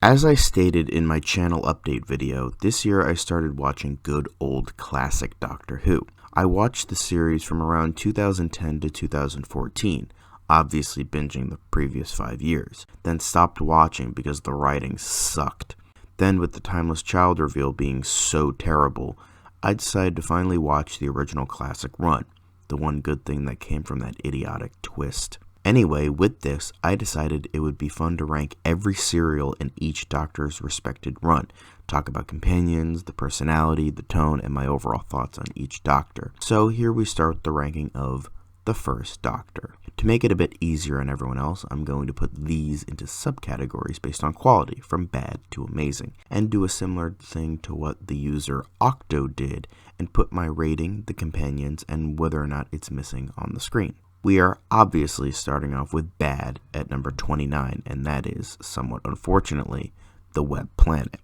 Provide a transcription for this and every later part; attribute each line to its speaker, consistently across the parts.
Speaker 1: As I stated in my channel update video, this year I started watching good old classic Doctor Who. I watched the series from around 2010 to 2014, obviously binging the previous 5 years, then stopped watching because the writing sucked. Then with the Timeless Child reveal being so terrible, I decided to finally watch the original classic run, the one good thing that came from that idiotic twist. Anyway, with this, I decided it would be fun to rank every serial in each Doctor's respected run, talk about companions, the personality, the tone, and my overall thoughts on each Doctor. So here we start the ranking of the first Doctor. To make it a bit easier on everyone else, I'm going to put these into subcategories based on quality, from bad to amazing, and do a similar thing to what the user Octo did, and put my rating, the companions, and whether or not it's missing on the screen. We are obviously starting off with bad at number 29, and that is, somewhat unfortunately, The Web Planet.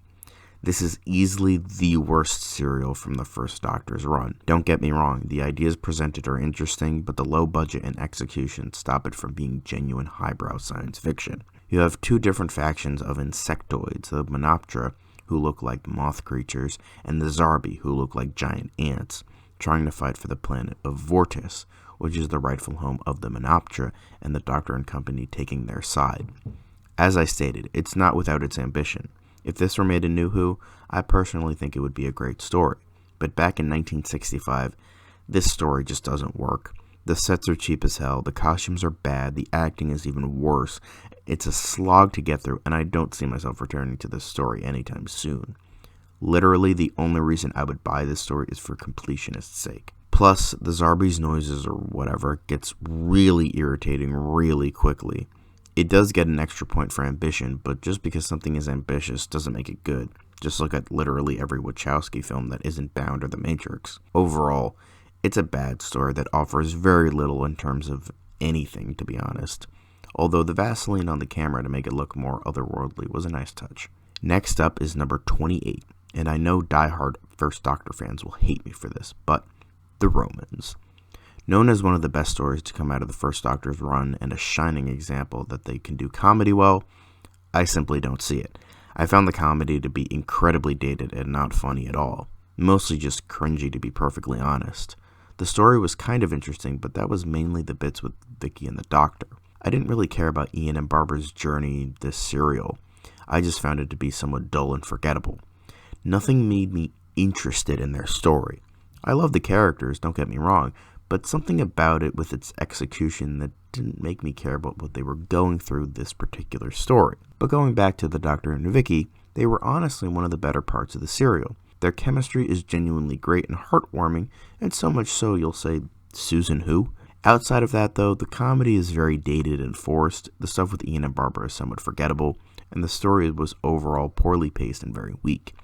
Speaker 1: This is easily the worst serial from the first Doctor's run. Don't get me wrong, the ideas presented are interesting, but the low budget and execution stop it from being genuine highbrow science fiction. You have two different factions of insectoids, the Menoptera, who look like moth creatures, and the Zarbi, who look like giant ants, trying to fight for the planet of Vortis, which is the rightful home of the Menoptera, and the Doctor and company taking their side. As I stated, it's not without its ambition. If this were made in New Who, I personally think it would be a great story. But back in 1965, this story just doesn't work. The sets are cheap as hell, the costumes are bad, the acting is even worse. It's a slog to get through, and I don't see myself returning to this story anytime soon. Literally, the only reason I would buy this story is for completionist's sake. Plus, the Zarbi's noises or whatever gets really irritating really quickly. It does get an extra point for ambition, but just because something is ambitious doesn't make it good. Just look at literally every Wachowski film that isn't Bound or The Matrix. Overall, it's a bad story that offers very little in terms of anything, to be honest. Although the Vaseline on the camera to make it look more otherworldly was a nice touch. Next up is number 28, and I know diehard First Doctor fans will hate me for this, but The Romans. Known as one of the best stories to come out of the first Doctor's run and a shining example that they can do comedy well, I simply don't see it. I found the comedy to be incredibly dated and not funny at all. Mostly just cringy, to be perfectly honest. The story was kind of interesting, but that was mainly the bits with Vicky and the Doctor. I didn't really care about Ian and Barbara's journey this serial. I just found it to be somewhat dull and forgettable. Nothing made me interested in their story. I love the characters, don't get me wrong, but something about it with its execution that didn't make me care about what they were going through this particular story. But going back to the Doctor and Vicky, they were honestly one of the better parts of the serial. Their chemistry is genuinely great and heartwarming, and so much so you'll say, Susan who? Outside of that though, the comedy is very dated and forced, the stuff with Ian and Barbara is somewhat forgettable, and the story was overall poorly paced and very weak.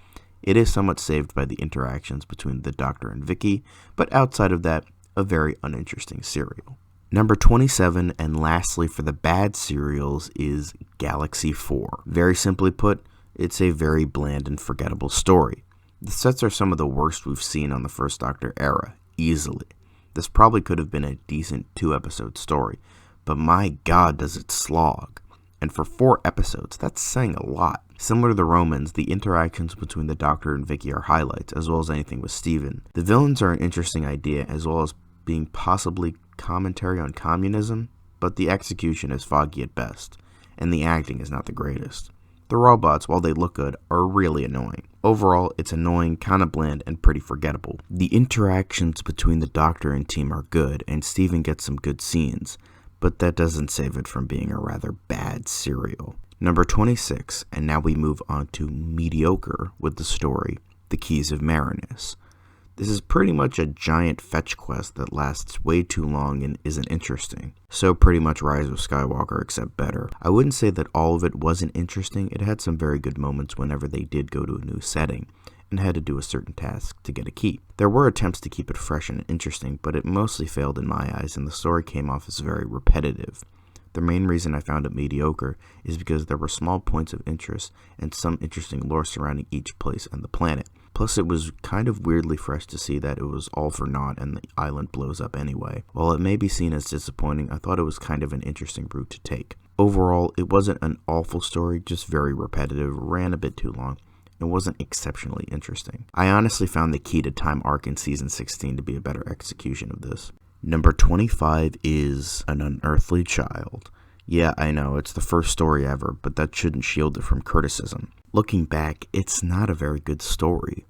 Speaker 1: It is somewhat saved by the interactions between the Doctor and Vicky, but outside of that, a very uninteresting serial. Number 27, and lastly for the bad serials, is Galaxy 4. Very simply put, it's a very bland and forgettable story. The sets are some of the worst we've seen on the first Doctor era, easily. This probably could have been a decent 2-episode story, but my god does it slog. And for 4 episodes, that's saying a lot. Similar to the Romans, the interactions between the Doctor and Vicky are highlights, as well as anything with Steven. The villains are an interesting idea, as well as being possibly commentary on communism, but the execution is foggy at best, and the acting is not the greatest. The robots, while they look good, are really annoying. Overall, it's annoying, kinda bland, and pretty forgettable. The interactions between the Doctor and team are good, and Steven gets some good scenes, but that doesn't save it from being a rather bad serial. Number 26, and now we move on to mediocre with the story, The Keys of Marinus. This is pretty much a giant fetch quest that lasts way too long and isn't interesting. So pretty much Rise of Skywalker, except better. I wouldn't say that all of it wasn't interesting. It had some very good moments whenever they did go to a new setting and had to do a certain task to get a key. There were attempts to keep it fresh and interesting, but it mostly failed in my eyes, and the story came off as very repetitive. The main reason I found it mediocre is because there were small points of interest and some interesting lore surrounding each place and the planet. Plus, it was kind of weirdly fresh to see that it was all for naught and the island blows up anyway. While it may be seen as disappointing, I thought it was kind of an interesting route to take. Overall, it wasn't an awful story, just very repetitive, ran a bit too long, and wasn't exceptionally interesting. I honestly found the Key to Time arc in Season 16 to be a better execution of this. Number 25 is An Unearthly Child. Yeah, I know, it's the first story ever, but that shouldn't shield it from criticism. Looking back, it's not a very good story.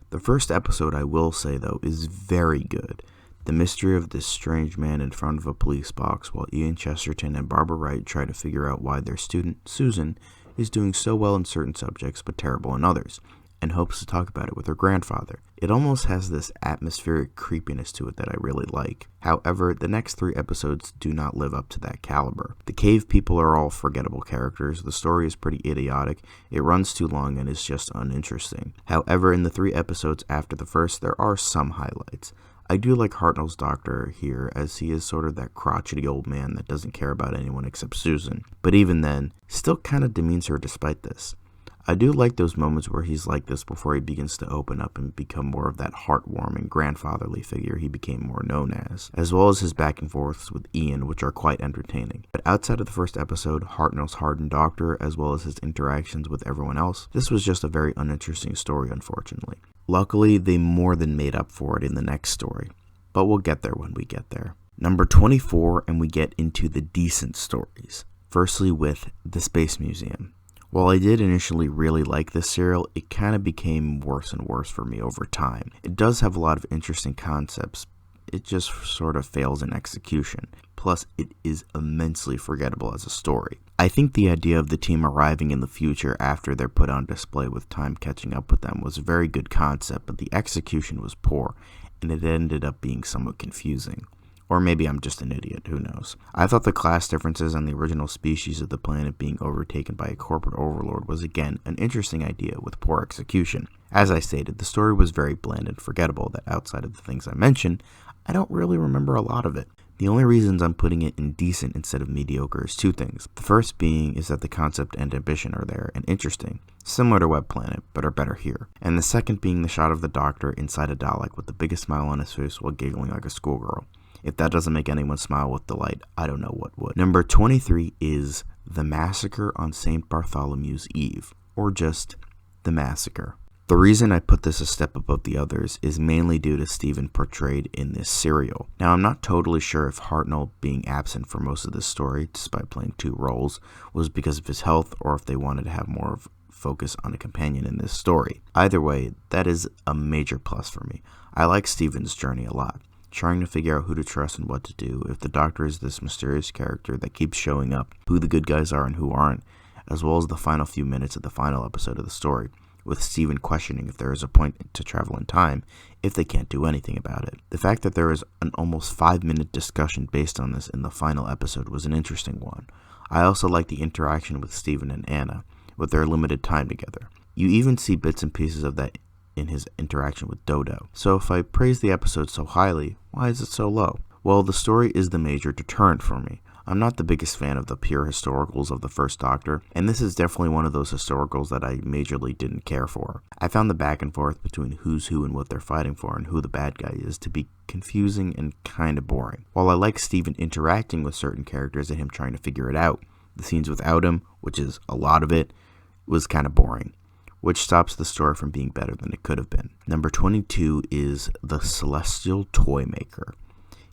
Speaker 1: The first episode, I will say though, is very good. The mystery of this strange man in front of a police box while Ian Chesterton and Barbara Wright try to figure out why their student, Susan, is doing so well in certain subjects but terrible in others, and hopes to talk about it with her grandfather. It almost has this atmospheric creepiness to it that I really like. However, the next 3 episodes do not live up to that caliber. The cave people are all forgettable characters, the story is pretty idiotic, it runs too long and is just uninteresting. However, in the 3 episodes after the first, there are some highlights. I do like Hartnell's doctor here, as he is sort of that crotchety old man that doesn't care about anyone except Susan, but even then, still kind of demeans her despite this. I do like those moments where he's like this before he begins to open up and become more of that heartwarming grandfatherly figure he became more known as well as his back and forths with Ian, which are quite entertaining. But outside of the first episode, Hartnell's hardened doctor, as well as his interactions with everyone else, this was just a very uninteresting story, unfortunately. Luckily, they more than made up for it in the next story, but we'll get there when we get there. Number 24, and we get into the decent stories. Firstly with The Space Museum. While I did initially really like this serial, it kind of became worse and worse for me over time. It does have a lot of interesting concepts, it just sort of fails in execution. Plus, it is immensely forgettable as a story. I think the idea of the team arriving in the future after they're put on display with time catching up with them was a very good concept, but the execution was poor, and it ended up being somewhat confusing. Or maybe I'm just an idiot, who knows. I thought the class differences on the original species of the planet being overtaken by a corporate overlord was again an interesting idea with poor execution. As I stated, the story was very bland and forgettable that outside of the things I mentioned, I don't really remember a lot of it. The only reasons I'm putting it in decent instead of mediocre is 2 things. The first being is that the concept and ambition are there and interesting, similar to Web Planet, but are better here. And the second being the shot of the doctor inside a Dalek with the biggest smile on his face while giggling like a schoolgirl. If that doesn't make anyone smile with delight, I don't know what would. Number 23 is The Massacre on St. Bartholomew's Eve, or just The Massacre. The reason I put this a step above the others is mainly due to Stephen portrayed in this serial. Now, I'm not totally sure if Hartnell being absent for most of this story, despite playing 2 roles, was because of his health or if they wanted to have more of focus on a companion in this story. Either way, that is a major plus for me. I like Stephen's journey a lot. Trying to figure out who to trust and what to do, if the Doctor is this mysterious character that keeps showing up, who the good guys are and who aren't, as well as the final few minutes of the final episode of the story, with Stephen questioning if there is a point to travel in time, if they can't do anything about it. The fact that there is an almost 5-minute discussion based on this in the final episode was an interesting one. I also like the interaction with Stephen and Anna, with their limited time together. You even see bits and pieces of that in his interaction with Dodo. So if I praise the episode so highly, why is it so low? Well, the story is the major deterrent for me. I'm not the biggest fan of the pure historicals of the first Doctor, and this is definitely one of those historicals that I majorly didn't care for. I found the back and forth between who's who and what they're fighting for and who the bad guy is to be confusing and kinda boring. While I like Stephen interacting with certain characters and him trying to figure it out, the scenes without him, which is a lot of it, was kinda boring, which stops the story from being better than it could have been. Number 22 is The Celestial Toymaker.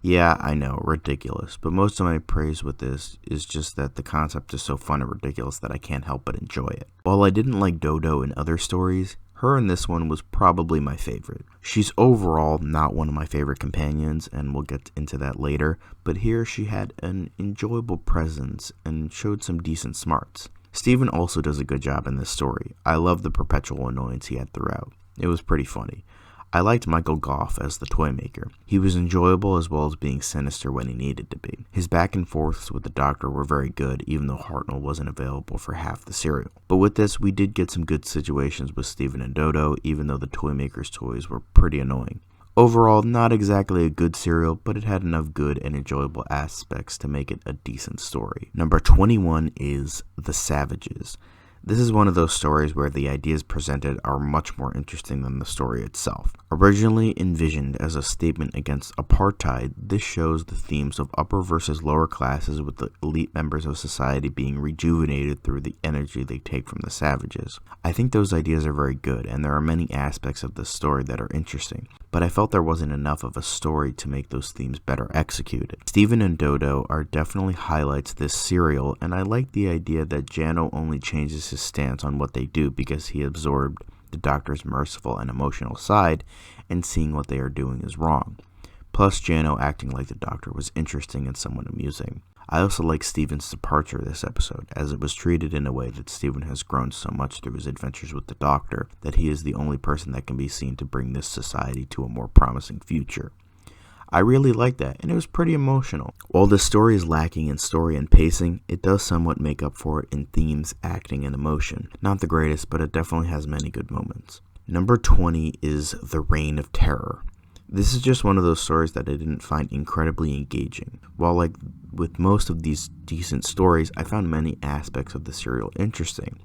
Speaker 1: Yeah, I know, ridiculous, but most of my praise with this is just that the concept is so fun and ridiculous that I can't help but enjoy it. While I didn't like Dodo in other stories, her in this one was probably my favorite. She's overall not one of my favorite companions, and we'll get into that later, but here she had an enjoyable presence and showed some decent smarts. Stephen also does a good job in this story. I love the perpetual annoyance he had throughout. It was pretty funny. I liked Michael Gough as the Toymaker. He was enjoyable as well as being sinister when he needed to be. His back and forths with the Doctor were very good, even though Hartnell wasn't available for half the serial. But with this, we did get some good situations with Stephen and Dodo, even though the Toymaker's toys were pretty annoying. Overall, not exactly a good serial, but it had enough good and enjoyable aspects to make it a decent story. Number 21 is The Savages. This is one of those stories where the ideas presented are much more interesting than the story itself. Originally envisioned as a statement against apartheid, this shows the themes of upper versus lower classes, with the elite members of society being rejuvenated through the energy they take from the savages. I think those ideas are very good, and there are many aspects of this story that are interesting, but I felt there wasn't enough of a story to make those themes better executed. Stephen and Dodo are definitely highlights this serial, and I like the idea that Jano only changes his stance on what they do because he absorbed the Doctor's merciful and emotional side, and seeing what they are doing is wrong. Plus, Jano acting like the Doctor was interesting and somewhat amusing. I also like Stephen's departure this episode, as it was treated in a way that Stephen has grown so much through his adventures with the Doctor that he is the only person that can be seen to bring this society to a more promising future. I really like that, and it was pretty emotional. While the story is lacking in story and pacing, it does somewhat make up for it in themes, acting, and emotion. Not the greatest, but it definitely has many good moments. Number 20 is The Reign of Terror. This is just one of those stories that I didn't find incredibly engaging. While like with most of these decent stories, I found many aspects of the serial interesting.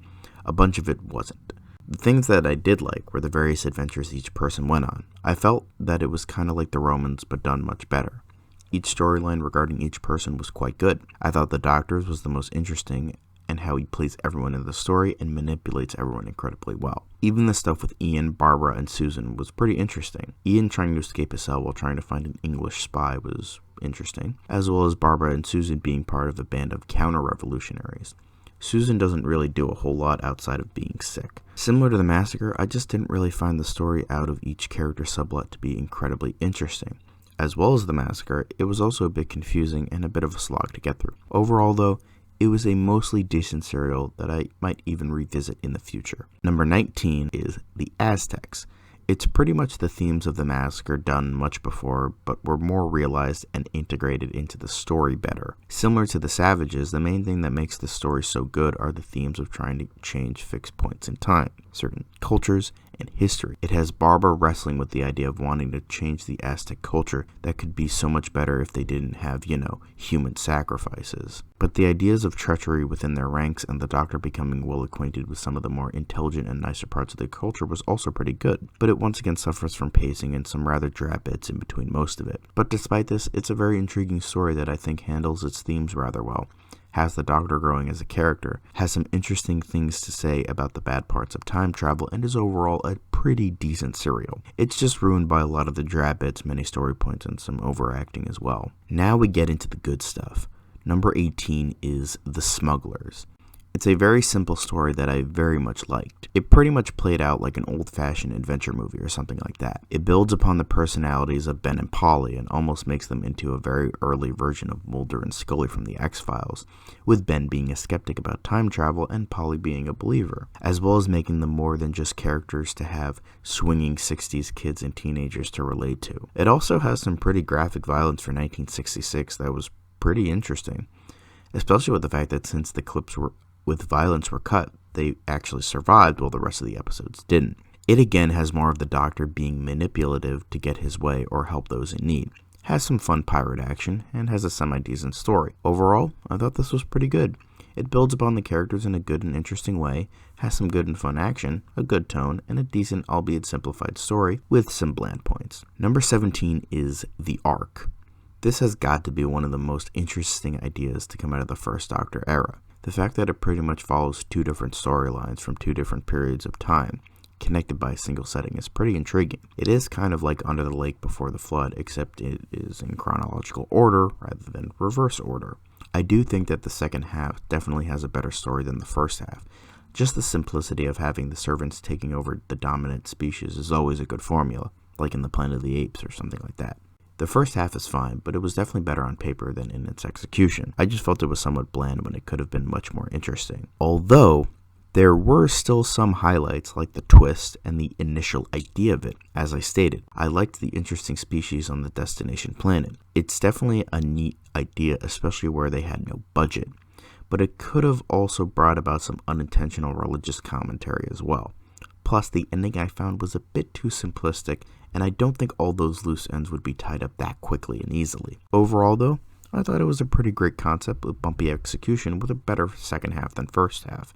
Speaker 1: A bunch of it wasn't. The things that I did like were the various adventures each person went on. I felt that it was kind of like the Romans, but done much better. Each storyline regarding each person was quite good. I thought the Doctor's was the most interesting, and how he plays everyone in the story and manipulates everyone incredibly well. Even the stuff with Ian, Barbara, and Susan was pretty interesting. Ian trying to escape his cell while trying to find an English spy was interesting, as well as Barbara and Susan being part of a band of counter-revolutionaries. Susan doesn't really do a whole lot outside of being sick. Similar to the Massacre, I just didn't really find the story out of each character subplot to be incredibly interesting. As well as the Massacre, it was also a bit confusing and a bit of a slog to get through. Overall though, it was a mostly decent serial that I might even revisit in the future. Number 19 is The Aztecs. It's pretty much the themes of the Massacre done much before, but were more realized and integrated into the story better. Similar to the Savages, the main thing that makes the story so good are the themes of trying to change fixed points in time, certain cultures, and history. It has Barbara wrestling with the idea of wanting to change the Aztec culture that could be so much better if they didn't have, human sacrifices. But the ideas of treachery within their ranks and the Doctor becoming well acquainted with some of the more intelligent and nicer parts of the culture was also pretty good. But it once again suffers from pacing and some rather drab bits in between most of it. But despite this, it's a very intriguing story that I think handles its themes rather well. Has the Doctor growing as a character, has some interesting things to say about the bad parts of time travel, and is overall a pretty decent serial. It's just ruined by a lot of the drab bits, many story points, and some overacting as well. Now we get into the good stuff. Number 18 is The Smugglers. It's a very simple story that I very much liked. It pretty much played out like an old-fashioned adventure movie or something like that. It builds upon the personalities of Ben and Polly and almost makes them into a very early version of Mulder and Scully from the X-Files, with Ben being a skeptic about time travel and Polly being a believer, as well as making them more than just characters to have swinging 60s kids and teenagers to relate to. It also has some pretty graphic violence for 1966 that was pretty interesting, especially with the fact that since the clips with violence were cut, they actually survived while the rest of the episodes didn't. It again has more of the Doctor being manipulative to get his way or help those in need. Has some fun pirate action, and has a semi-decent story. Overall, I thought this was pretty good. It builds upon the characters in a good and interesting way, has some good and fun action, a good tone, and a decent, albeit simplified story with some bland points. Number 17 is The Ark. This has got to be one of the most interesting ideas to come out of the first Doctor era. The fact that it pretty much follows two different storylines from two different periods of time, connected by a single setting, is pretty intriguing. It is kind of like Under the Lake Before the Flood, except it is in chronological order rather than reverse order. I do think that the second half definitely has a better story than the first half. Just the simplicity of having the servants taking over the dominant species is always a good formula, like in the Planet of the Apes or something like that. The first half is fine, but it was definitely better on paper than in its execution. I just felt it was somewhat bland when it could have been much more interesting. Although, there were still some highlights like the twist and the initial idea of it. As I stated, I liked the interesting species on the destination planet. It's definitely a neat idea, especially where they had no budget. But it could have also brought about some unintentional religious commentary as well. Plus, the ending I found was a bit too simplistic, and I don't think all those loose ends would be tied up that quickly and easily. Overall, though, I thought it was a pretty great concept with bumpy execution with a better second half than first half.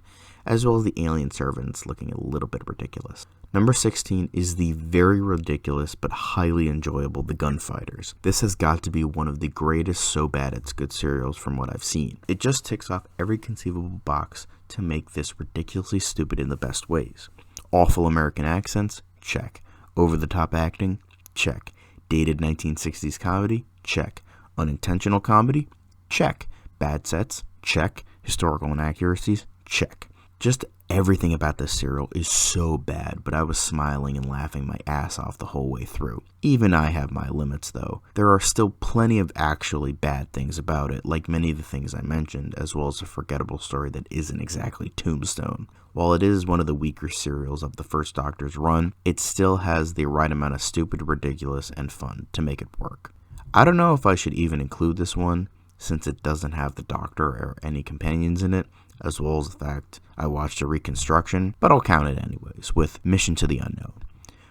Speaker 1: as well as the alien servants looking a little bit ridiculous. Number 16 is the very ridiculous but highly enjoyable The Gunfighters. This has got to be one of the greatest so bad it's good serials from what I've seen. It just ticks off every conceivable box to make this ridiculously stupid in the best ways. Awful American accents? Check. Over-the-top acting? Check. Dated 1960s comedy? Check. Unintentional comedy? Check. Bad sets? Check. Historical inaccuracies? Check. Just everything about this serial is so bad, but I was smiling and laughing my ass off the whole way through. Even I have my limits though. There are still plenty of actually bad things about it, like many of the things I mentioned, as well as a forgettable story that isn't exactly Tombstone. While it is one of the weaker serials of the first Doctor's run, it still has the right amount of stupid, ridiculous, and fun to make it work. I don't know if I should even include this one, since it doesn't have the Doctor or any companions in it, as well as the fact I watched a reconstruction, but I'll count it anyways, with Mission to the Unknown.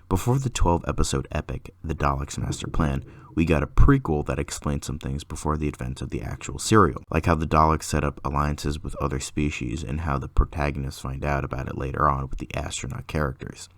Speaker 1: Before the 12-episode epic, The Daleks' Master Plan, we got a prequel that explained some things before the events of the actual serial, like how the Daleks set up alliances with other species and how the protagonists find out about it later on with the astronaut characters.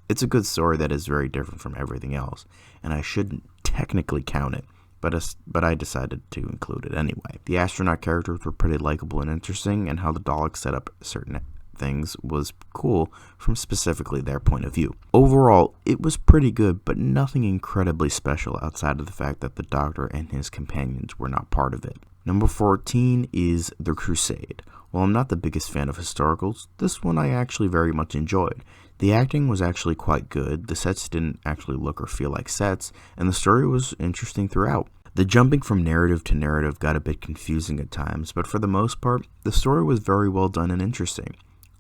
Speaker 1: It's a good story that is very different from everything else, and I shouldn't technically count it, but I decided to include it anyway. The astronaut characters were pretty likable and interesting, and how the Daleks set up certain things was cool from specifically their point of view. Overall, it was pretty good, but nothing incredibly special outside of the fact that the Doctor and his companions were not part of it. Number 14 is The Crusade. While I'm not the biggest fan of historicals, this one I actually very much enjoyed. The acting was actually quite good, the sets didn't actually look or feel like sets, and the story was interesting throughout. The jumping from narrative to narrative got a bit confusing at times, but for the most part, the story was very well done and interesting.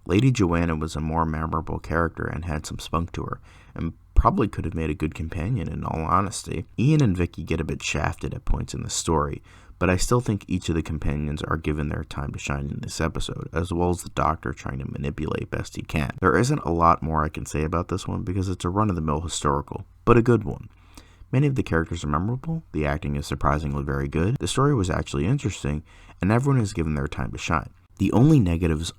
Speaker 1: Lady Joanna was a more memorable character and had some spunk to her, and probably could have made a good companion in all honesty. Ian and Vicky get a bit shafted at points in the story, but I still think each of the companions are given their time to shine in this episode, as well as the Doctor trying to manipulate best he can. There isn't a lot more I can say about this one because it's a run-of-the-mill historical, but a good one. Many of the characters are memorable, the acting is surprisingly very good, the story was actually interesting, and everyone is given their time to shine. The only negatives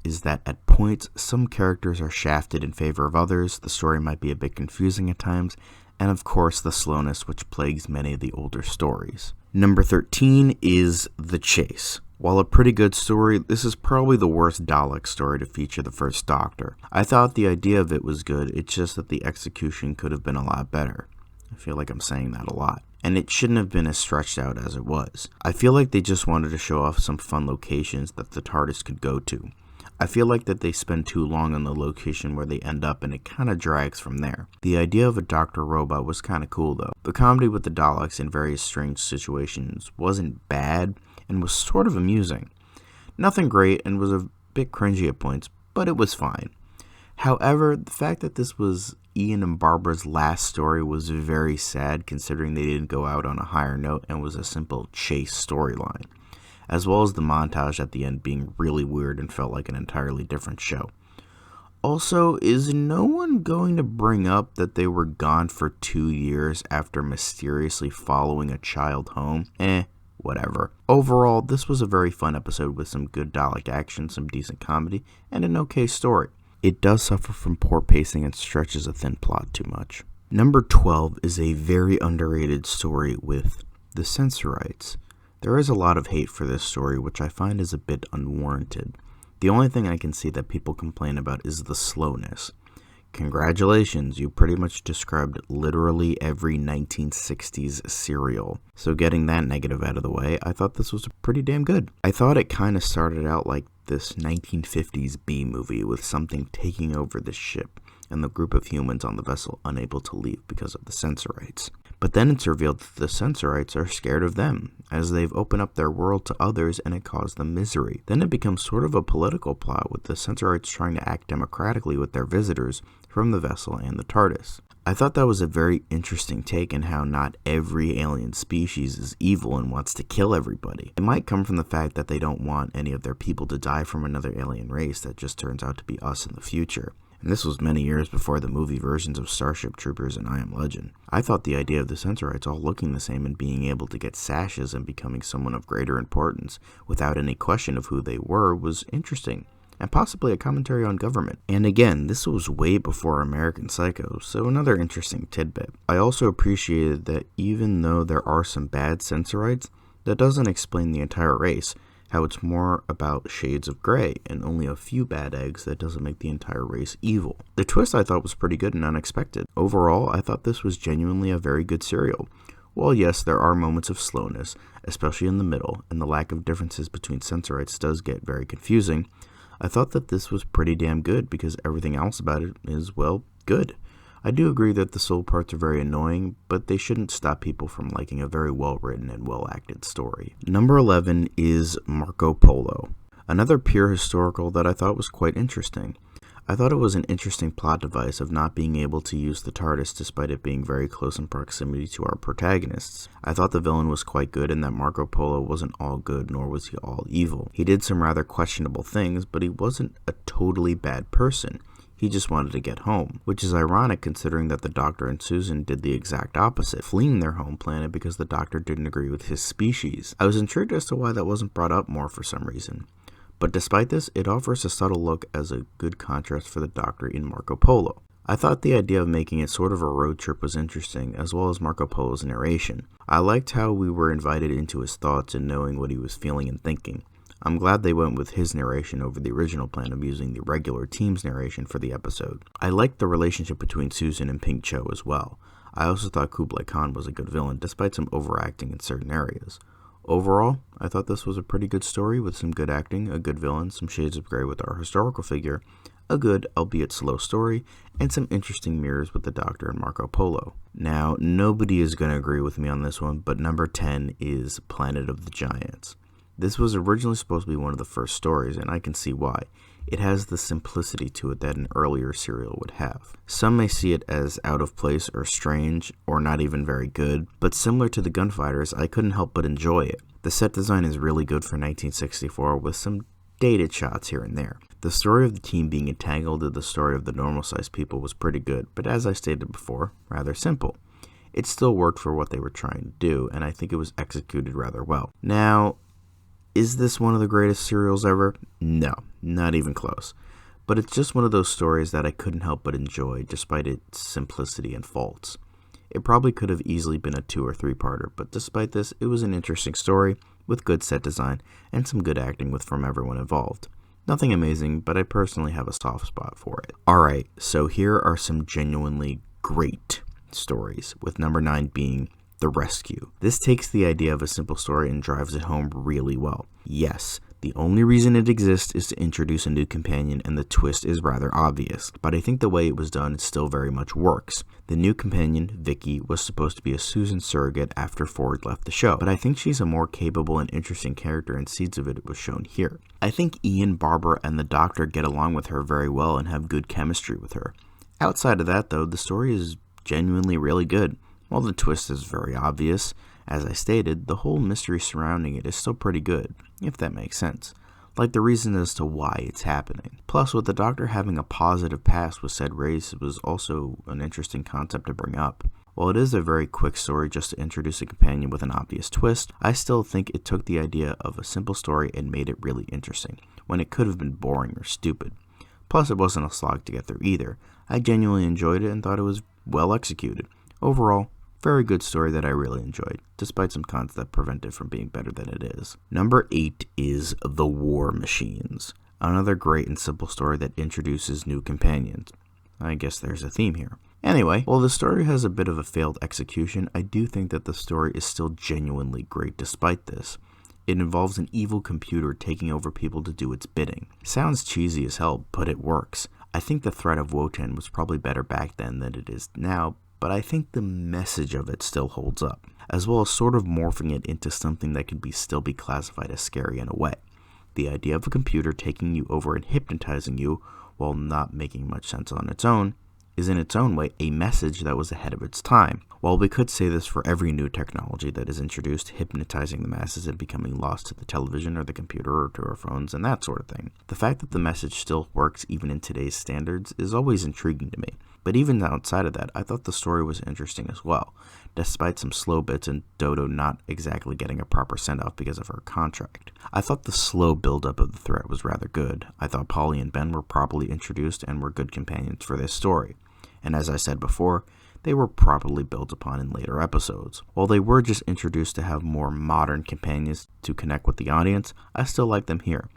Speaker 1: is that at points, some characters are shafted in favor of others, the story might be a bit confusing at times, and of course the slowness which plagues many of the older stories. Number 13 is The Chase. While a pretty good story, this is probably the worst Dalek story to feature the first Doctor. I thought the idea of it was good, it's just that the execution could have been a lot better. I feel like I'm saying that a lot. And it shouldn't have been as stretched out as it was. I feel like they just wanted to show off some fun locations that the TARDIS could go to. I feel like that they spend too long on the location where they end up and it kind of drags from there. The idea of a Doctor robot was kind of cool though. The comedy with the Daleks in various strange situations wasn't bad and was sort of amusing. Nothing great and was a bit cringy at points, but it was fine. However, the fact that this was Ian and Barbara's last story was very sad considering they didn't go out on a higher note and was a simple chase storyline, as well as the montage at the end being really weird and felt like an entirely different show. Also, is no one going to bring up that they were gone for 2 years after mysteriously following a child home? Whatever. Overall, this was a very fun episode with some good Dalek action, some decent comedy, and an okay story. It does suffer from poor pacing and stretches a thin plot too much. Number 12 is a very underrated story with the Sensorites. There is a lot of hate for this story, which I find is a bit unwarranted. The only thing I can see that people complain about is the slowness. Congratulations, you pretty much described literally every 1960s serial. So getting that negative out of the way, I thought this was pretty damn good. I thought it kind of started out like this 1950s B-movie with something taking over the ship and the group of humans on the vessel unable to leave because of the Sensorites. But then it's revealed that the Sensorites are scared of them, as they've opened up their world to others and it caused them misery. Then it becomes sort of a political plot with the Sensorites trying to act democratically with their visitors from the vessel and the TARDIS. I thought that was a very interesting take in how not every alien species is evil and wants to kill everybody. It might come from the fact that they don't want any of their people to die from another alien race that just turns out to be us in the future. And this was many years before the movie versions of Starship Troopers and I Am Legend. I thought the idea of the Sensorites all looking the same and being able to get sashes and becoming someone of greater importance without any question of who they were was interesting. and possibly a commentary on government. And again, this was way before American Psycho, so another interesting tidbit. I also appreciated that even though there are some bad Sensorites, that doesn't explain the entire race, how it's more about shades of gray and only a few bad eggs that doesn't make the entire race evil. The twist I thought was pretty good and unexpected. Overall, I thought this was genuinely a very good serial. While yes, there are moments of slowness, especially in the middle, and the lack of differences between Sensorites does get very confusing, I thought that this was pretty damn good because everything else about it is, well, good. I do agree that the soul parts are very annoying, but they shouldn't stop people from liking a very well-written and well-acted story. Number 11 is Marco Polo, another pure historical that I thought was quite interesting. I thought it was an interesting plot device of not being able to use the TARDIS despite it being very close in proximity to our protagonists. I thought the villain was quite good and that Marco Polo wasn't all good nor was he all evil. He did some rather questionable things, but he wasn't a totally bad person. He just wanted to get home, which is ironic considering that the Doctor and Susan did the exact opposite, fleeing their home planet because the Doctor didn't agree with his species. I was intrigued as to why that wasn't brought up more for some reason. But despite this, it offers a subtle look as a good contrast for the Doctor in Marco Polo. I thought the idea of making it sort of a road trip was interesting, as well as Marco Polo's narration. I liked how we were invited into his thoughts and knowing what he was feeling and thinking. I'm glad they went with his narration over the original plan of using the regular team's narration for the episode. I liked the relationship between Susan and Pink Cho as well. I also thought Kublai Khan was a good villain, despite some overacting in certain areas. Overall, I thought this was a pretty good story with some good acting, a good villain, some shades of grey with our historical figure, a good, albeit slow story, and some interesting mirrors with the Doctor and Marco Polo. Now, nobody is going to agree with me on this one, but number 10 is Planet of the Giants. This was originally supposed to be one of the first stories, and I can see why. It has the simplicity to it that an earlier serial would have. Some may see it as out of place or strange, or not even very good, but similar to the Gunfighters, I couldn't help but enjoy it. The set design is really good for 1964, with some dated shots here and there. The story of the team being entangled in the story of the normal-sized people was pretty good, but as I stated before, rather simple. It still worked for what they were trying to do, and I think it was executed rather well. Now, is this one of the greatest serials ever? No, not even close. But it's just one of those stories that I couldn't help but enjoy, despite its simplicity and faults. It probably could have easily been a 2 or 3-parter, but despite this, it was an interesting story, with good set design, and some good acting from everyone involved. Nothing amazing, but I personally have a soft spot for it. Alright, so here are some genuinely great stories, with number 9 being The Rescue. This takes the idea of a simple story and drives it home really well. Yes, the only reason it exists is to introduce a new companion, and the twist is rather obvious, but I think the way it was done still very much works. The new companion, Vicky, was supposed to be a Susan surrogate after Ford left the show, but I think she's a more capable and interesting character, and seeds of it was shown here. I think Ian, Barbara, and the Doctor get along with her very well and have good chemistry with her. Outside of that, though, the story is genuinely really good. While the twist is very obvious, as I stated, the whole mystery surrounding it is still pretty good, if that makes sense. Like the reason as to why it's happening. Plus, with the Doctor having a positive past with said race was also an interesting concept to bring up. While it is a very quick story just to introduce a companion with an obvious twist, I still think it took the idea of a simple story and made it really interesting, when it could have been boring or stupid. Plus, it wasn't a slog to get through either. I genuinely enjoyed it and thought it was well executed. Overall, very good story that I really enjoyed, despite some cons that prevent it from being better than it is. Number 8 is The War Machines. Another great and simple story that introduces new companions. I guess there's a theme here. Anyway, while the story has a bit of a failed execution, I do think that the story is still genuinely great despite this. It involves an evil computer taking over people to do its bidding. Sounds cheesy as hell, but it works. I think the threat of Wotan was probably better back then than it is now, but I think the message of it still holds up, as well as sort of morphing it into something that could still be classified as scary in a way. The idea of a computer taking you over and hypnotizing you, while not making much sense on its own, is in its own way a message that was ahead of its time. While we could say this for every new technology that is introduced, hypnotizing the masses and becoming lost to the television or the computer or to our phones and that sort of thing, the fact that the message still works even in today's standards is always intriguing to me. But even outside of that, I thought the story was interesting as well, despite some slow bits and Dodo not exactly getting a proper send-off because of her contract. I thought the slow build-up of the threat was rather good. I thought Polly and Ben were properly introduced and were good companions for this story. And as I said before, they were properly built upon in later episodes. While they were just introduced to have more modern companions to connect with the audience, I still liked them here,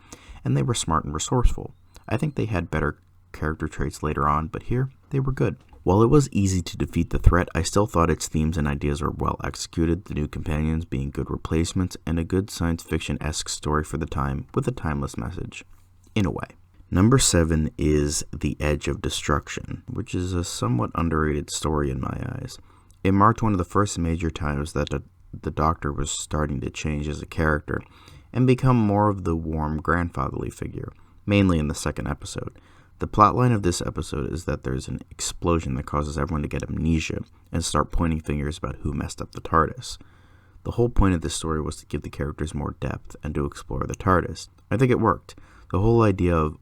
Speaker 1: and they were smart and resourceful. I think they had better character traits later on, but here, they were good. While it was easy to defeat the threat, I still thought its themes and ideas were well executed, the new companions being good replacements, and a good science fiction-esque story for the time with a timeless message. In a way. Number 7 is The Edge of Destruction, which is a somewhat underrated story in my eyes. It marked one of the first major times that the Doctor was starting to change as a character and become more of the warm grandfatherly figure, mainly in the second episode. The plotline of this episode is that there's an explosion that causes everyone to get amnesia and start pointing fingers about who messed up the TARDIS. The whole point of this story was to give the characters more depth and to explore the TARDIS. I think it worked. The whole idea of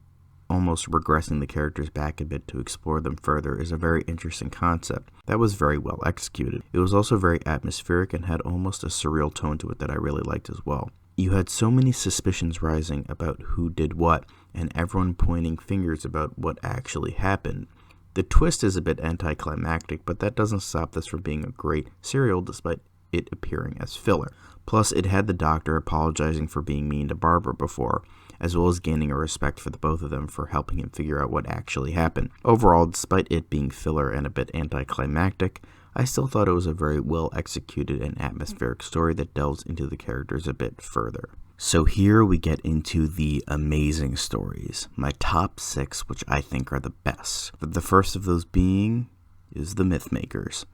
Speaker 1: almost regressing the characters back a bit to explore them further is a very interesting concept that was very well executed. It was also very atmospheric and had almost a surreal tone to it that I really liked as well. You had so many suspicions rising about who did what, and everyone pointing fingers about what actually happened. The twist is a bit anticlimactic, but that doesn't stop this from being a great serial despite it appearing as filler. Plus, it had the Doctor apologizing for being mean to Barbara before, as well as gaining a respect for the both of them for helping him figure out what actually happened. Overall, despite it being filler and a bit anticlimactic, I still thought it was a very well executed and atmospheric story that delves into the characters a bit further. So here we get into the amazing stories, my top 6 which I think are the best. The first of those being is The Mythmakers.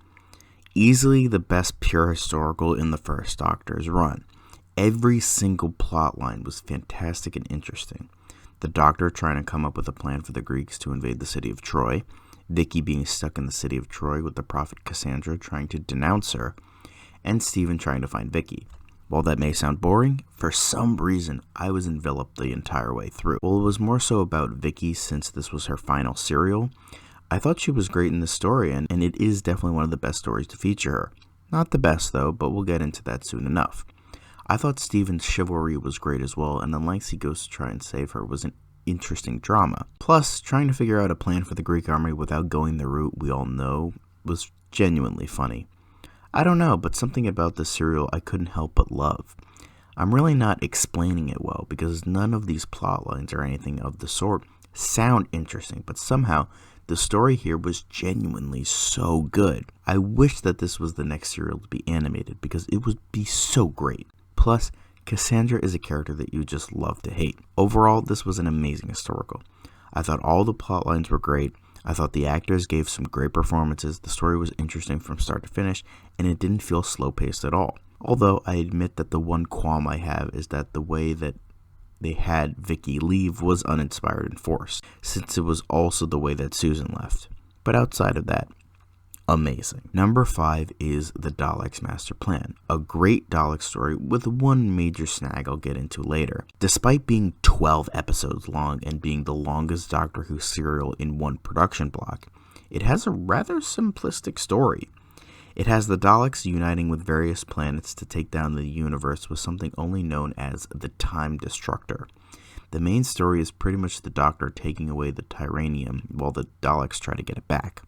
Speaker 1: Easily the best pure historical in the first Doctor's run. Every single plotline was fantastic and interesting. The Doctor trying to come up with a plan for the Greeks to invade the city of Troy, Vicky being stuck in the city of Troy with the prophet Cassandra trying to denounce her, and Stephen trying to find Vicky. While that may sound boring, for some reason I was enveloped the entire way through. While it was more so about Vicky since this was her final serial, I thought she was great in the story, and it is definitely one of the best stories to feature her. Not the best though, but we'll get into that soon enough. I thought Stephen's chivalry was great as well, and the lengths he goes to try and save her was an interesting drama. Plus, trying to figure out a plan for the Greek army without going the route we all know was genuinely funny. I don't know, but something about this serial I couldn't help but love. I'm really not explaining it well because none of these plot lines or anything of the sort sound interesting, but somehow the story here was genuinely so good. I wish that this was the next serial to be animated because it would be so great. Plus, Cassandra is a character that you just love to hate. Overall, this was an amazing historical. I thought all the plot lines were great. I thought the actors gave some great performances. The story was interesting from start to finish, and it didn't feel slow-paced at all. Although I admit that the one qualm I have is that the way that they had Vicky leave was uninspired and forced, since it was also the way that Susan left. But outside of that, amazing. Number 5 is The Daleks' Master Plan, a great Dalek story with one major snag I'll get into later. Despite being 12 episodes long and being the longest Doctor Who serial in one production block, it has a rather simplistic story. It has the Daleks uniting with various planets to take down the universe with something only known as the Time Destructor. The main story is pretty much the Doctor taking away the Tyranium while the Daleks try to get it back.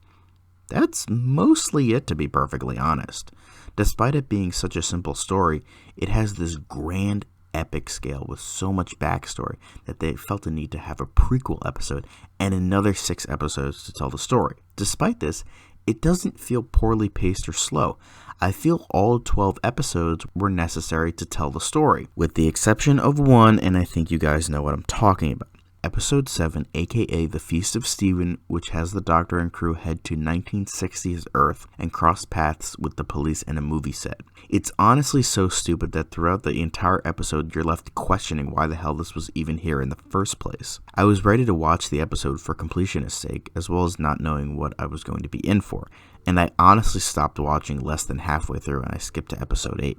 Speaker 1: That's mostly it, to be perfectly honest. Despite it being such a simple story, it has this grand epic scale with so much backstory that they felt a need to have a prequel episode and another 6 episodes to tell the story. Despite this, it doesn't feel poorly paced or slow. I feel all 12 episodes were necessary to tell the story, with the exception of one, and I think you guys know what I'm talking about. Episode 7, aka The Feast of Stephen, which has the Doctor and crew head to 1960s Earth and cross paths with the police and a movie set. It's honestly so stupid that throughout the entire episode you're left questioning why the hell this was even here in the first place. I was ready to watch the episode for completionist's sake, as well as not knowing what I was going to be in for, and I honestly stopped watching less than halfway through and I skipped to episode 8.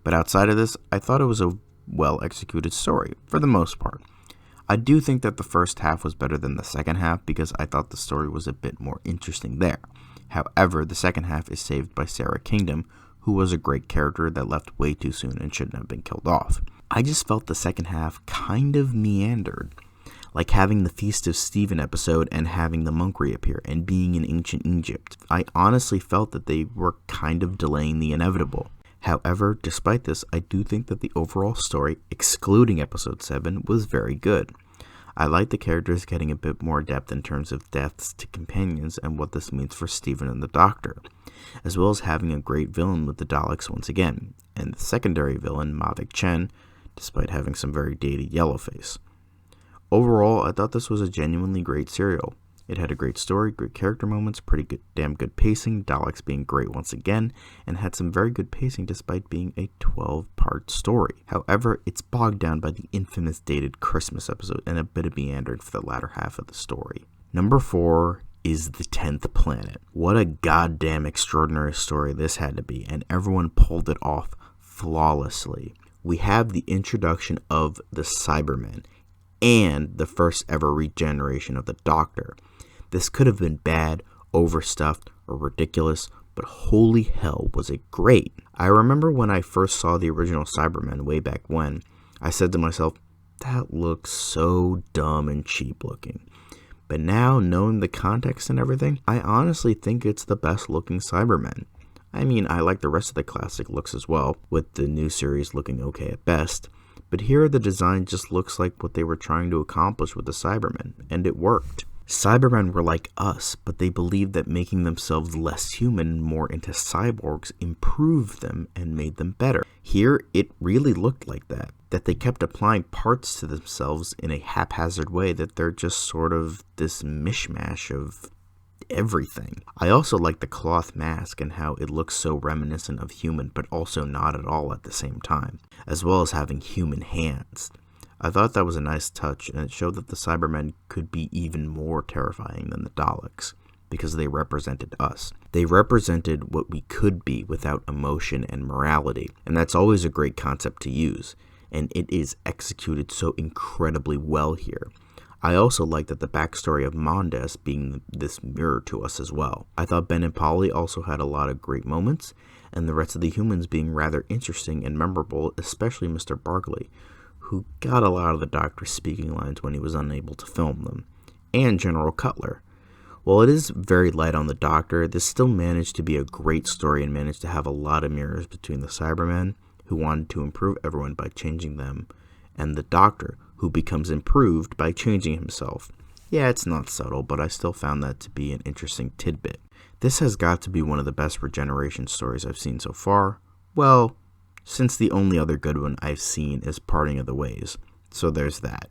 Speaker 1: But outside of this, I thought it was a well-executed story, for the most part. I do think that the first half was better than the second half because I thought the story was a bit more interesting there. However, the second half is saved by Sarah Kingdom, who was a great character that left way too soon and shouldn't have been killed off. I just felt the second half kind of meandered, like having the Feast of Stephen episode and having the monk reappear and being in ancient Egypt. I honestly felt that they were kind of delaying the inevitable. However, despite this, I do think that the overall story, excluding episode 7, was very good. I like the characters getting a bit more depth in terms of deaths to companions and what this means for Stephen and the Doctor, as well as having a great villain with the Daleks once again, and the secondary villain, Mavic Chen, despite having some very dated yellowface. Overall, I thought this was a genuinely great serial. It had a great story, great character moments, damn good pacing, Daleks being great once again, and had some very good pacing despite being a 12-part story. However, it's bogged down by the infamous dated Christmas episode and a bit of meandering for the latter half of the story. Number 4 is The 10th Planet. What a goddamn extraordinary story this had to be, and everyone pulled it off flawlessly. We have the introduction of the Cybermen and the first ever regeneration of the Doctor. This could have been bad, overstuffed, or ridiculous, but holy hell was it great. I remember when I first saw the original Cybermen way back when, I said to myself, that looks so dumb and cheap looking. But now, knowing the context and everything, I honestly think it's the best looking Cybermen. I mean, I like the rest of the classic looks as well, with the new series looking okay at best. But here the design just looks like what they were trying to accomplish with the Cybermen, and it worked. Cybermen were like us, but they believed that making themselves less human and more into cyborgs improved them and made them better. Here, it really looked like that they kept applying parts to themselves in a haphazard way, that they're just sort of this mishmash of everything. I also like the cloth mask and how it looks so reminiscent of human, but also not at all at the same time, as well as having human hands. I thought that was a nice touch, and it showed that the Cybermen could be even more terrifying than the Daleks, because they represented us. They represented what we could be without emotion and morality, and that's always a great concept to use, and it is executed so incredibly well here. I also like that the backstory of Mondas being this mirror to us as well. I thought Ben and Polly also had a lot of great moments, and the rest of the humans being rather interesting and memorable, especially Mr. Barkley, who got a lot of the Doctor's speaking lines when he was unable to film them, and General Cutler. While it is very light on the Doctor, this still managed to be a great story and managed to have a lot of mirrors between the Cybermen, who wanted to improve everyone by changing them, and the Doctor, who becomes improved by changing himself. Yeah, it's not subtle, but I still found that to be an interesting tidbit. This has got to be one of the best regeneration stories I've seen so far. Well, since the only other good one I've seen is Parting of the Ways, so there's that.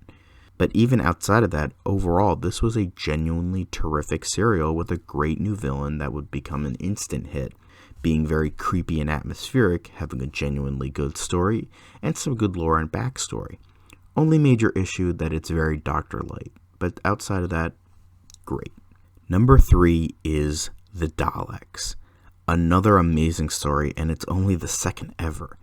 Speaker 1: But even outside of that, overall, this was a genuinely terrific serial with a great new villain that would become an instant hit, being very creepy and atmospheric, having a genuinely good story, and some good lore and backstory. Only major issue that it's very Doctor-like, but outside of that, great. Number 3 is The Daleks. Another amazing story, and it's only the second ever.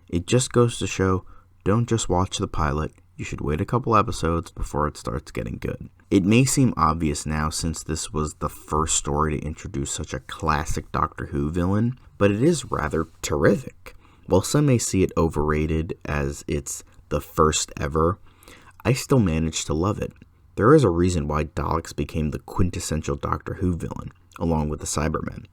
Speaker 1: It just goes to show, don't just watch the pilot, you should wait a couple episodes before it starts getting good. It may seem obvious now since this was the first story to introduce such a classic Doctor Who villain, but it is rather terrific. While some may see it overrated as it's the first ever, I still managed to love it. There is a reason why Daleks became the quintessential Doctor Who villain, along with the Cybermen.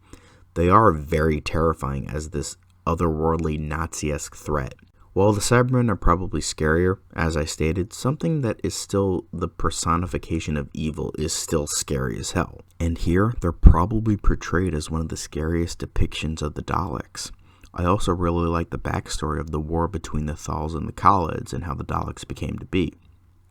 Speaker 1: They are very terrifying as this otherworldly Nazi-esque threat. While the Cybermen are probably scarier, as I stated, something that is still the personification of evil is still scary as hell. And here, they're probably portrayed as one of the scariest depictions of the Daleks. I also really like the backstory of the war between the Thals and the Khalids and how the Daleks became to be,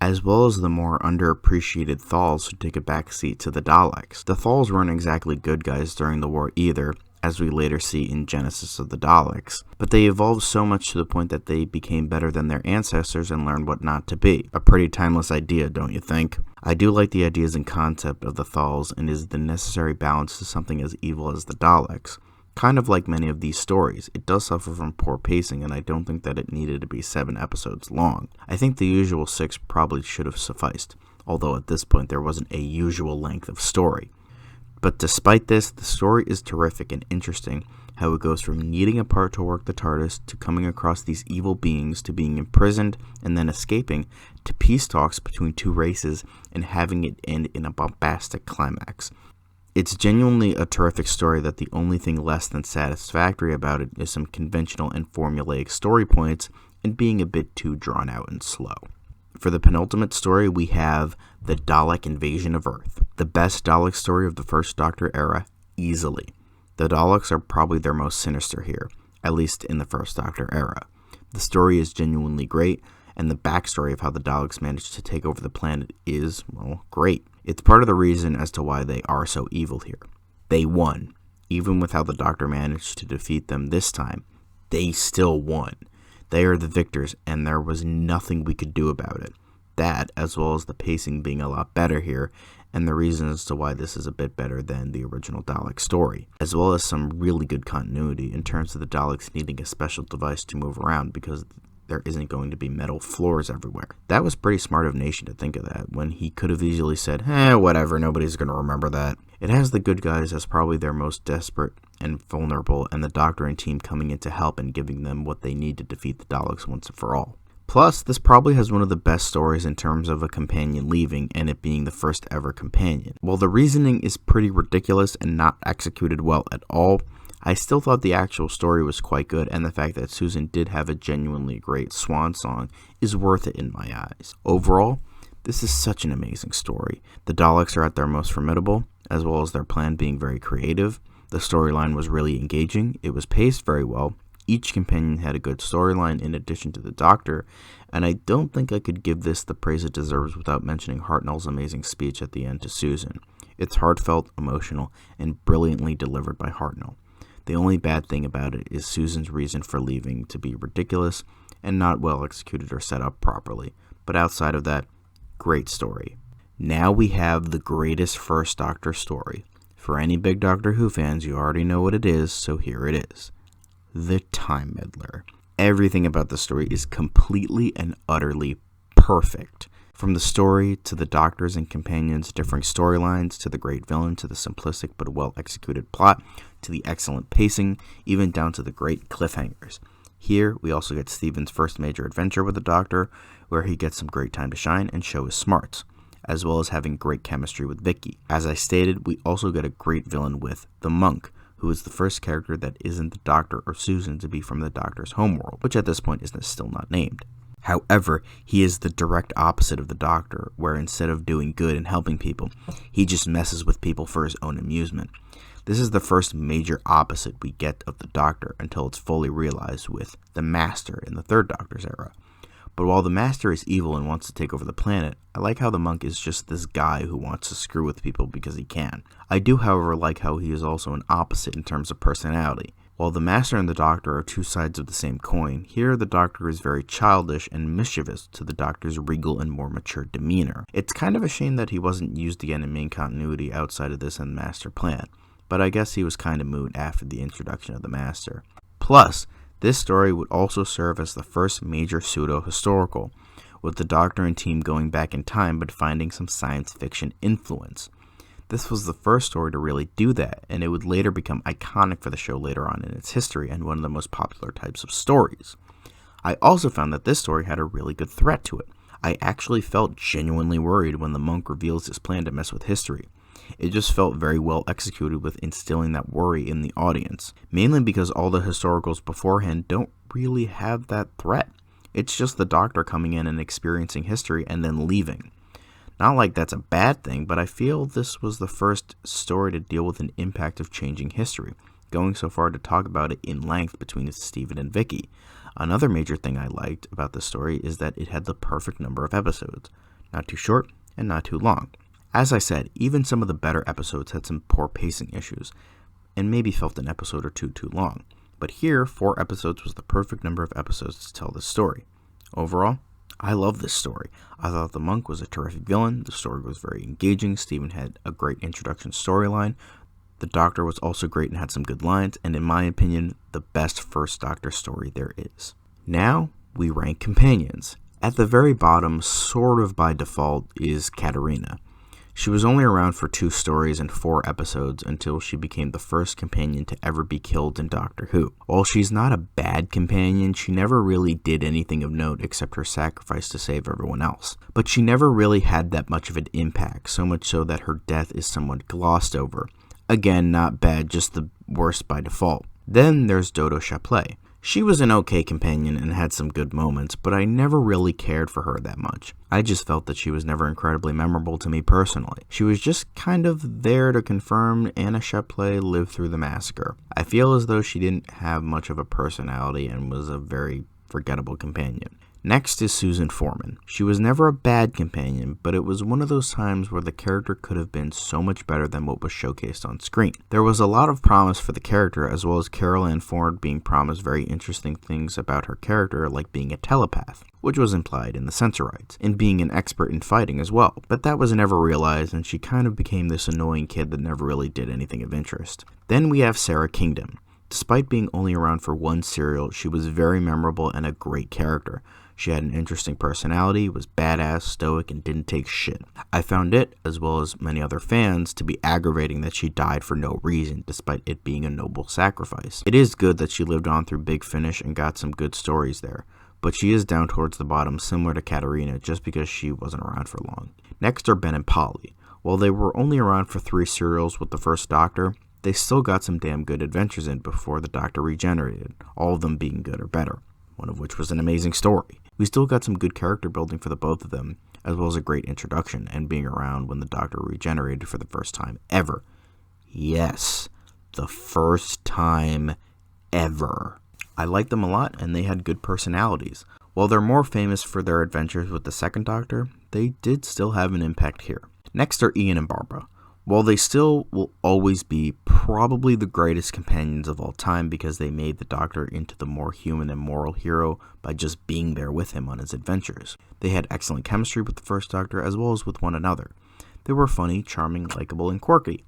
Speaker 1: as well as the more underappreciated Thals who take a backseat to the Daleks. The Thals weren't exactly good guys during the war either, as we later see in Genesis of the Daleks, but they evolved so much to the point that they became better than their ancestors and learned what not to be. A pretty timeless idea, don't you think? I do like the ideas and concept of the Thals and is the necessary balance to something as evil as the Daleks, Kind of like many of these stories, it does suffer from poor pacing, and I don't think that it needed to be 7 episodes long. I think the usual 6 probably should have sufficed, although at this point there wasn't a usual length of story. But despite this, the story is terrific and interesting, how it goes from needing a part to work the TARDIS, to coming across these evil beings, to being imprisoned and then escaping, to peace talks between 2 races and having it end in a bombastic climax. It's genuinely a terrific story that the only thing less than satisfactory about it is some conventional and formulaic story points and being a bit too drawn out and slow. For the penultimate story, we have the Dalek Invasion of Earth. The best Dalek story of the First Doctor era, easily. The Daleks are probably their most sinister here, at least in the First Doctor era. The story is genuinely great, and the backstory of how the Daleks managed to take over the planet is, well, great. It's part of the reason as to why they are so evil here. They won. Even with how the Doctor managed to defeat them this time, they still won. They are the victors, and there was nothing we could do about it. That, as well as the pacing being a lot better here, and the reason as to why this is a bit better than the original Dalek story, as well as some really good continuity in terms of the Daleks needing a special device to move around because there isn't going to be metal floors everywhere. That was pretty smart of Nation to think of that, when he could have easily said, whatever, nobody's going to remember that. It has the good guys as probably their most desperate and vulnerable, and the Doctor and team coming in to help and giving them what they need to defeat the Daleks once and for all. Plus, this probably has one of the best stories in terms of a companion leaving and it being the first ever companion. While the reasoning is pretty ridiculous and not executed well at all, I still thought the actual story was quite good, and the fact that Susan did have a genuinely great swan song is worth it in my eyes. Overall, this is such an amazing story. The Daleks are at their most formidable, as well as their plan being very creative. The storyline was really engaging, it was paced very well, each companion had a good storyline in addition to the Doctor, and I don't think I could give this the praise it deserves without mentioning Hartnell's amazing speech at the end to Susan. It's heartfelt, emotional, and brilliantly delivered by Hartnell. The only bad thing about it is Susan's reason for leaving to be ridiculous and not well executed or set up properly. But outside of that, great story. Now we have the greatest First Doctor story. For any big Doctor Who fans, you already know what it is, so here it is. The Time Meddler. Everything about the story is completely and utterly perfect. From the story, to the Doctors and companions' differing storylines, to the great villain, to the simplistic but well-executed plot, to the excellent pacing, even down to the great cliffhangers. Here, we also get Stephen's first major adventure with the Doctor, where he gets some great time to shine and show his smarts, as well as having great chemistry with Vicky. As I stated, we also get a great villain with the Monk, who is the first character that isn't the Doctor or Susan to be from the Doctor's homeworld, which at this point is still not named. However, he is the direct opposite of the Doctor, where instead of doing good and helping people, he just messes with people for his own amusement. This is the first major opposite we get of the Doctor until it's fully realized with the Master in the Third Doctor's era. But while the Master is evil and wants to take over the planet, I like how the Monk is just this guy who wants to screw with people because he can. I do, however, like how he is also an opposite in terms of personality. While the Master and the Doctor are two sides of the same coin, here the Doctor is very childish and mischievous to the Doctor's regal and more mature demeanor. It's kind of a shame that he wasn't used again in main continuity outside of this and Master Plan, but I guess he was kind of moot after the introduction of the Master. Plus, this story would also serve as the first major pseudo-historical, with the Doctor and team going back in time but finding some science fiction influence. This was the first story to really do that, and it would later become iconic for the show later on in its history and one of the most popular types of stories. I also found that this story had a really good threat to it. I actually felt genuinely worried when the Monk reveals his plan to mess with history. It just felt very well executed with instilling that worry in the audience, mainly because all the historicals beforehand don't really have that threat. It's just the Doctor coming in and experiencing history and then leaving. Not like that's a bad thing, but I feel this was the first story to deal with an impact of changing history, going so far to talk about it in length between Stephen and Vicky. Another major thing I liked about the story is that it had the perfect number of episodes, not too short and not too long. As I said, even some of the better episodes had some poor pacing issues, and maybe felt an episode or two too long. But here, 4 episodes was the perfect number of episodes to tell this story. Overall, I love this story. I thought the Monk was a terrific villain, the story was very engaging, Stephen had a great introduction storyline, The Doctor was also great and had some good lines, and in my opinion, the best first Doctor story there is. Now, we rank companions. At the very bottom, sort of by default, is Katarina. She was only around for 2 stories and 4 episodes until she became the first companion to ever be killed in Doctor Who. While she's not a bad companion, she never really did anything of note except her sacrifice to save everyone else. But she never really had that much of an impact, so much so that her death is somewhat glossed over. Again, not bad, just the worst by default. Then there's Dodo Chaplet. She was an okay companion and had some good moments, but I never really cared for her that much. I just felt that she was never incredibly memorable to me personally. She was just kind of there to confirm Anna Chaplet lived through the massacre. I feel as though she didn't have much of a personality and was a very forgettable companion. Next is Susan Foreman. She was never a bad companion, but it was one of those times where the character could have been so much better than what was showcased on screen. There was a lot of promise for the character, as well as Carol Ann Ford being promised very interesting things about her character, like being a telepath, which was implied in the censor rights, and being an expert in fighting as well. But that was never realized, and she kind of became this annoying kid that never really did anything of interest. Then we have Sarah Kingdom. Despite being only around for 1 serial, she was very memorable and a great character. She had an interesting personality, was badass, stoic, and didn't take shit. I found it, as well as many other fans, to be aggravating that she died for no reason, despite it being a noble sacrifice. It is good that she lived on through Big Finish and got some good stories there, but she is down towards the bottom, similar to Katarina, just because she wasn't around for long. Next are Ben and Polly. While they were only around for 3 serials with the first Doctor, they still got some damn good adventures in before the Doctor regenerated, all of them being good or better, one of which was an amazing story. We still got some good character building for the both of them, as well as a great introduction and being around when the Doctor regenerated for the first time ever. Yes, the first time ever. I liked them a lot, and they had good personalities. While they're more famous for their adventures with the second Doctor, they did still have an impact here. Next are Ian and Barbara. While they still will always be probably the greatest companions of all time because they made the Doctor into the more human and moral hero by just being there with him on his adventures. They had excellent chemistry with the first Doctor as well as with one another. They were funny, charming, likable, and quirky.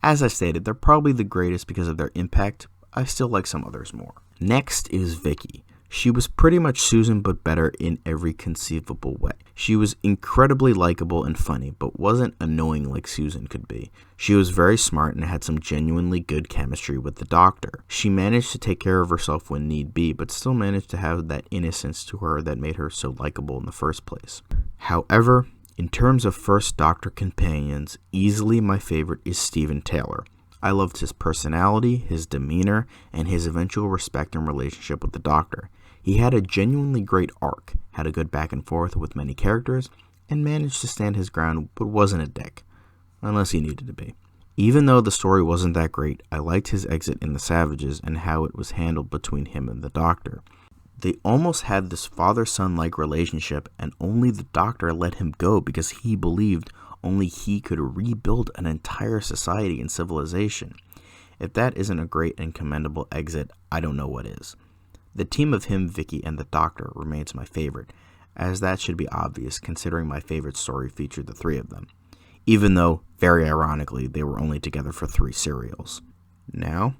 Speaker 1: As I stated, they're probably the greatest because of their impact. I still like some others more. Next is Vicky. She was pretty much Susan but better in every conceivable way. She was incredibly likable and funny, but wasn't annoying like Susan could be. She was very smart and had some genuinely good chemistry with the Doctor. She managed to take care of herself when need be, but still managed to have that innocence to her that made her so likable in the first place. However, in terms of first Doctor companions, easily my favorite is Stephen Taylor. I loved his personality, his demeanor, and his eventual respect and relationship with the Doctor. He had a genuinely great arc, had a good back and forth with many characters, and managed to stand his ground but wasn't a dick, unless he needed to be. Even though the story wasn't that great, I liked his exit in The Savages and how it was handled between him and the Doctor. They almost had this father-son-like relationship, and only the Doctor let him go because he believed only he could rebuild an entire society and civilization. If that isn't a great and commendable exit, I don't know what is. The team of him, Vicky, and the Doctor remains my favorite, as that should be obvious considering my favorite story featured the 3 of them, even though, very ironically, they were only together for 3 serials. Now,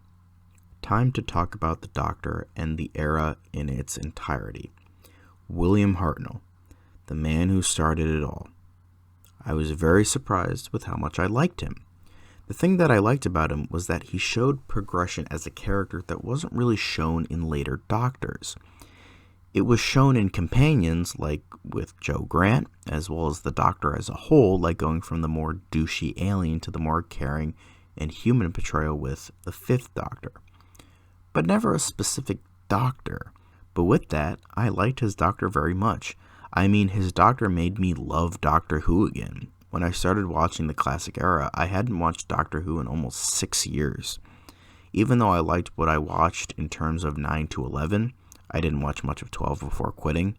Speaker 1: time to talk about the Doctor and the era in its entirety. William Hartnell, the man who started it all. I was very surprised with how much I liked him. The thing that I liked about him was that he showed progression as a character that wasn't really shown in later Doctors. It was shown in companions, like with Joe Grant, as well as the Doctor as a whole, like going from the more douchey alien to the more caring and human portrayal with the 5th Doctor. But never a specific Doctor. But with that, I liked his Doctor very much. I mean, his Doctor made me love Doctor Who again. When I started watching the classic era, I hadn't watched Doctor Who in almost 6 years. Even though I liked what I watched in terms of 9 to 11, I didn't watch much of 12 before quitting.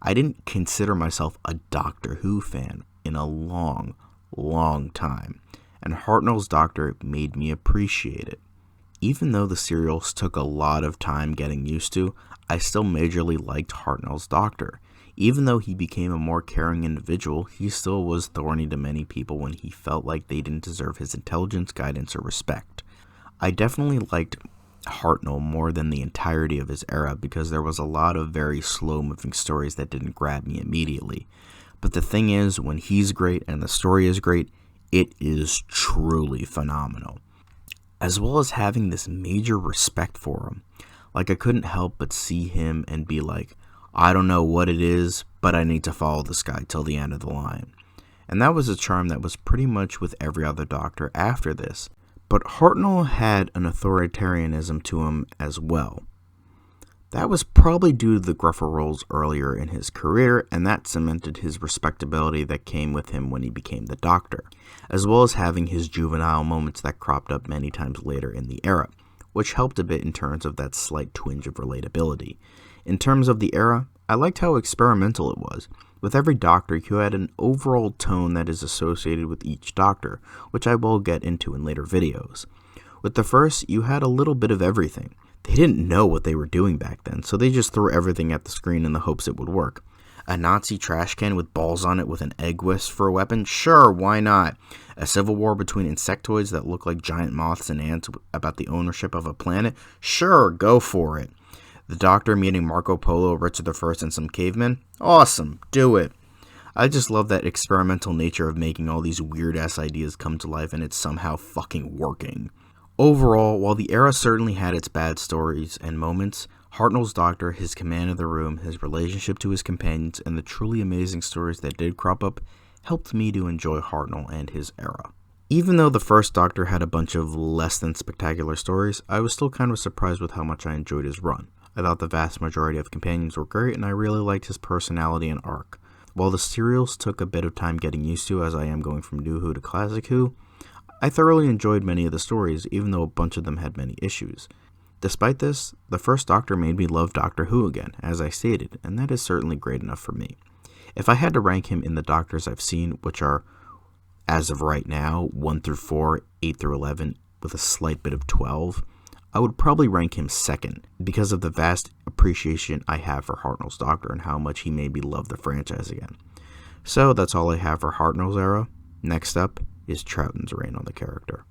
Speaker 1: I didn't consider myself a Doctor Who fan in a long, long time, and Hartnell's Doctor made me appreciate it. Even though the serials took a lot of time getting used to, I still majorly liked Hartnell's Doctor. Even though he became a more caring individual, he still was thorny to many people when he felt like they didn't deserve his intelligence, guidance, or respect. I definitely liked Hartnell more than the entirety of his era because there was a lot of very slow-moving stories that didn't grab me immediately. But the thing is, when he's great and the story is great, it is truly phenomenal. As well as having this major respect for him. Like, I couldn't help but see him and be like, I don't know what it is, but I need to follow this guy till the end of the line. And that was a charm that was pretty much with every other Doctor after this. But Hartnell had an authoritarianism to him as well. That was probably due to the gruffer roles earlier in his career, and that cemented his respectability that came with him when he became the Doctor, as well as having his juvenile moments that cropped up many times later in the era, which helped a bit in terms of that slight twinge of relatability. In terms of the era, I liked how experimental it was. With every Doctor, you had an overall tone that is associated with each Doctor, which I will get into in later videos. With the first, you had a little bit of everything. They didn't know what they were doing back then, so they just threw everything at the screen in the hopes it would work. A Nazi trash can with balls on it with an egg wisp for a weapon? Sure, why not? A civil war between insectoids that look like giant moths and ants about the ownership of a planet? Sure, go for it. The Doctor meeting Marco Polo, Richard I, and some cavemen? Awesome, do it. I just love that experimental nature of making all these weird-ass ideas come to life and it's somehow fucking working. Overall, while the era certainly had its bad stories and moments, Hartnell's Doctor, his command of the room, his relationship to his companions, and the truly amazing stories that did crop up helped me to enjoy Hartnell and his era. Even though the first Doctor had a bunch of less than spectacular stories, I was still kind of surprised with how much I enjoyed his run. I thought the vast majority of companions were great, and I really liked his personality and arc. While the serials took a bit of time getting used to, as I am going from New Who to Classic Who, I thoroughly enjoyed many of the stories, even though a bunch of them had many issues. Despite this, the first Doctor made me love Doctor Who again, as I stated, and that is certainly great enough for me. If I had to rank him in the Doctors I've seen, which are, as of right now, 1 through 4, 8 through 11, with a slight bit of 12, I would probably rank him second, because of the vast appreciation I have for Hartnell's Doctor and how much he made me love the franchise again. So that's all I have for Hartnell's era. Next up is Troughton's reign on the character.